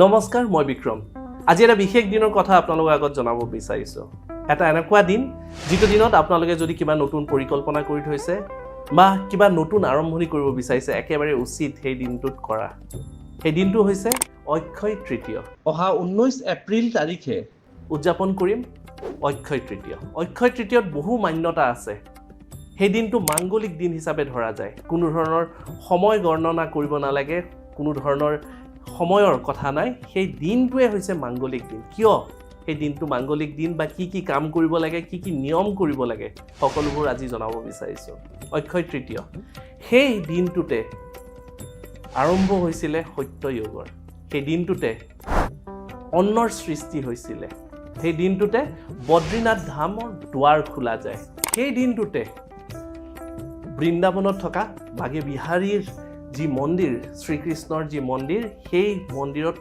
নমস্কাৰ, মই বিক্ৰম। আজি এটা বিশেষ দিনৰ কথা আপোনালোকৰ আগত জনাব বিচাৰিছোঁ। এটা এনেকুৱা দিন যিটো দিনত আপোনালোকে যদি কিবা নতুন পৰিকল্পনা কৰি থৈছে বা কিবা নতুন আৰম্ভণি কৰিব বিচাৰিছে, একেবাৰে উচিত সেই দিনটোত কৰা। সেই দিনটো হৈছে অক্ষয় তৃতীয়। অহা 19 এপ্ৰিল তাৰিখে উদযাপন কৰিম অক্ষয় তৃতীয়। অক্ষয় তৃতীয়ত বহু মান্যতা আছে। সেই দিনটো মাংগলিক দিন হিচাপে ধৰা যায়। কোনো ধৰণৰ সময় গণনা কৰিব নালাগে, কোনো ধৰণৰ সময়ৰ কথা নাই। সেই দিনটোৱে হৈছে মাংগলিক দিন। কিয় সেই দিনটো মাংগলিক দিন বা কি কি কাম কৰিব লাগে, কি কি নিয়ম কৰিব লাগে, সকলোবোৰ আজি জনাব বিচাৰিছোঁ। অক্ষয় তৃতীয় সেই দিনটোতে আৰম্ভ হৈছিলে সত্যযুগৰ। সেই দিনটোতে অন্নৰ সৃষ্টি হৈছিলে। সেই দিনটোতে বদ্ৰীনাথ ধামৰ দুৱাৰ খোলা যায়। সেই দিনটোতে বৃন্দাবনত থকা বাগে বিহাৰীৰ যি মন্দিৰ, শ্ৰীকৃষ্ণৰ যি মন্দিৰ, সেই মন্দিৰত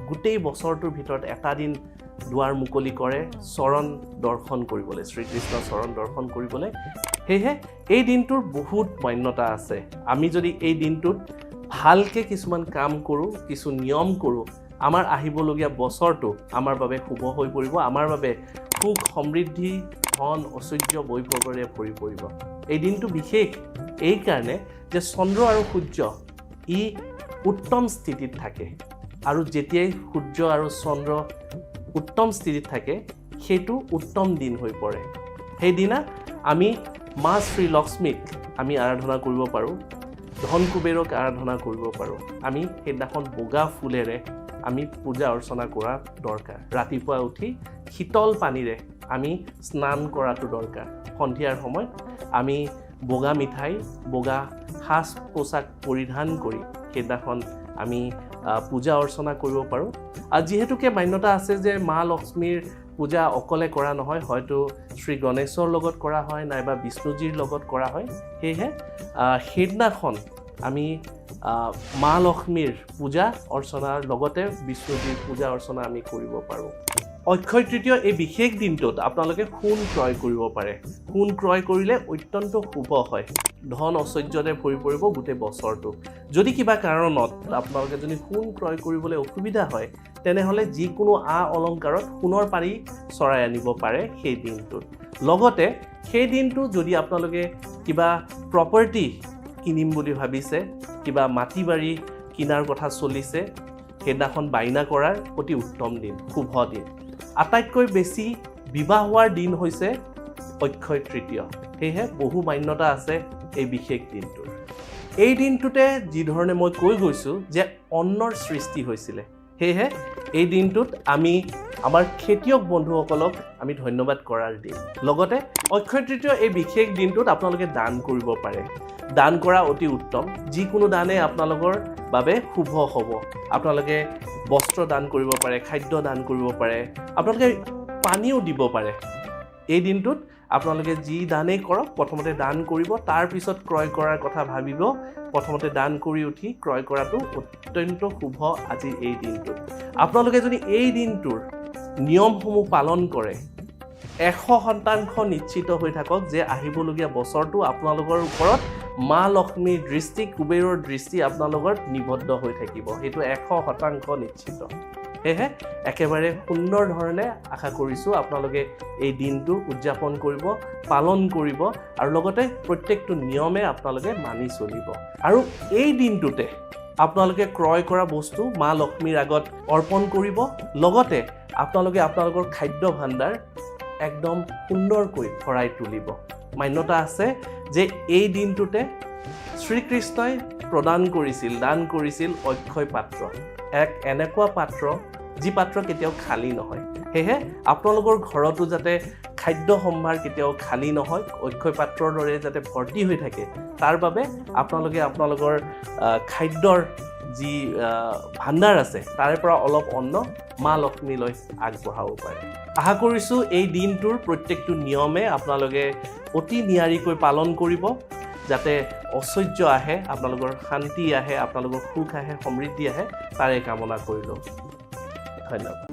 গোটেই বছৰটোৰ ভিতৰত এটা দিন দুৱাৰ মুকলি কৰে চৰণ দৰ্শন কৰিবলৈ, শ্ৰীকৃষ্ণৰ চৰণ দৰ্শন কৰিবলৈ। সেয়েহে এই দিনটোৰ বহুত মান্যতা আছে। আমি যদি এই দিনটোত ভালকৈ কিছুমান কাম কৰোঁ, কিছু নিয়ম কৰোঁ, আমাৰ আহিবলগীয়া বছৰটো আমাৰ বাবে শুভ হৈ পৰিব, আমাৰ বাবে সুখ সমৃদ্ধি ধন ঐশ্বৰ্য বৈভৱেৰে ভৰি পৰিব। এই দিনটো বিশেষ এইকাৰণে যে চন্দ্ৰ আৰু সূৰ্য ই উত্তম স্থিতিত থাকে, আৰু যেতিয়াই সূৰ্য আৰু চন্দ্ৰ উত্তম স্থিতিত থাকে সেইটো উত্তম দিন হৈ পৰে। সেইদিনা আমি মা শ্ৰী লক্ষ্মীক আমি আৰাধনা কৰিব পাৰোঁ, ধন কুবেৰক আৰাধনা কৰিব পাৰোঁ। আমি সেইদিনাখন বগা ফুলেৰে আমি পূজা অৰ্চনা কৰা দৰকাৰ। ৰাতিপুৱা উঠি শীতল পানীৰে আমি স্নান কৰাটো দৰকাৰ। সন্ধিয়াৰ সময়ত আমি বগা মিঠাই, বগা সাজ পোছাক পৰিধান কৰি সেইদিনাখন আমি পূজা অৰ্চনা কৰিব পাৰোঁ। আৰু যিহেতুকে মান্যতা আছে যে মা লক্ষ্মীৰ পূজা অকলে কৰা নহয়, হয়তো শ্ৰী গণেশৰ লগত কৰা হয় নাইবা বিষ্ণুজীৰ লগত কৰা হয়। সেয়েহে সেইদিনাখন আমি মা লক্ষ্মীৰ পূজা অৰ্চনাৰ লগতে বিষ্ণুজীৰ পূজা অৰ্চনা আমি কৰিব পাৰোঁ। অক্ষয় তৃতীয় এই বিশেষ দিনটোত আপোনালোকে সোণ ক্ৰয় কৰিব পাৰে। সোণ ক্ৰয় কৰিলে অত্যন্ত শুভ হয়, ধন ঐশ্বৰ্যৰে ভৰি পৰিব গোটেই বছৰটো। যদি কিবা কাৰণত আপোনালোকে যদি সোণ ক্ৰয় কৰিবলৈ অসুবিধা হয়, তেনেহ'লে যিকোনো অলংকাৰত সোণৰ পাৰি চৰাই আনিব পাৰে সেই দিনটোত। লগতে সেই দিনটো যদি আপোনালোকে কিবা প্ৰপাৰ্টি কিনিম বুলি ভাবিছে, কিবা মাটি বাৰী কিনাৰ কথা চলিছে, সেইদিনাখন বাইনা কৰাৰ অতি উত্তম দিন, শুভ দিন। আটাইতকৈ বেছি বিবাহ হোৱাৰ দিন হৈছে অক্ষয় তৃতীয়। সেয়েহে বহু মান্যতা আছে এই বিশেষ দিনটোৰ। এই দিনটোতে যিধৰণে মই কৈ গৈছোঁ যে অন্নৰ সৃষ্টি হৈছিলে, সেয়েহে এই দিনটোত আমি আমাৰ খেতিয়ক বন্ধুসকলক আমি ধন্যবাদ কৰাৰ দিন। লগতে অক্ষয় তৃতীয় এই বিশেষ দিনটোত আপোনালোকে দান কৰিব পাৰে। দান কৰা অতি উত্তম। যিকোনো দানেই আপোনালোকৰ বাবে শুভ হ'ব। আপোনালোকে বস্ত্ৰ দান কৰিব পাৰে, খাদ্য দান কৰিব পাৰে, আপোনালোকে পানীও দিব পাৰে। এই দিনটোত আপোনালোকে যি দানেই কৰক, প্ৰথমতে দান কৰিব, তাৰপিছত ক্ৰয় কৰাৰ কথা ভাবিব। প্ৰথমতে দান কৰি উঠি ক্ৰয় কৰাটো অত্যন্ত শুভ আজিৰ এই দিনটোত। আপোনালোকে যদি এই দিনটোৰ নিয়মসমূহ পালন কৰে, 100% নিশ্চিত হৈ থাকক যে আহিবলগীয়া বছৰটো আপোনালোকৰ ওপৰত মা লক্ষ্মীৰ দৃষ্টি, কুবেৰৰ দৃষ্টি আপোনালোকৰ নিবদ্ধ হৈ থাকিব। সেইটো 100% নিশ্চিত। সেয়েহে একেবাৰে সুন্দৰ ধৰণে আশা কৰিছোঁ আপোনালোকে এই দিনটো উদযাপন কৰিব, পালন কৰিব, আৰু লগতে প্ৰত্যেকটো নিয়মে আপোনালোকে মানি চলিব। আৰু এই দিনটোতে আপোনালোকে ক্ৰয় কৰা বস্তু মা লক্ষ্মীৰ আগত অৰ্পণ কৰিব। লগতে আপোনালোকে আপোনালোকৰ খাদ্য ভাণ্ডাৰ একদম সুন্দৰকৈ ভৰাই তুলিব। মান্যতা আছে যে এই দিনটোতে শ্ৰীকৃষ্ণই প্ৰদান কৰিছিল, দান কৰিছিল অক্ষয় পাত্ৰ, এক এনেকুৱা পাত্ৰ যি পাত্ৰ কেতিয়াও খালী নহয়। সেয়েহে আপোনালোকৰ ঘৰতো যাতে খাদ্য সম্ভাৰ কেতিয়াও খালী নহয়, অক্ষয় পাত্ৰৰ দৰে যাতে ভৰ্তি হৈ থাকে, তাৰ বাবে আপোনালোকে আপোনালোকৰ খাদ্যৰ যি ভাণ্ডাৰ আছে তাৰে পৰা অলপ অন্ন মা লক্ষ্মীলৈ আগবঢ়াব পাৰে। আশা কৰিছোঁ এই দিনটোৰ প্ৰত্যেকটো নিয়মে আপোনালোকে অতি নিয়াৰিকৈ পালন কৰিব, যাতে ঐশ্বৰ্য আহে, আপোনালোকৰ শান্তি আহে, আপোনালোকৰ সুখ আহে, সমৃদ্ধি আহে, তাৰে কামনা কৰিলোঁ। ধন্যবাদ।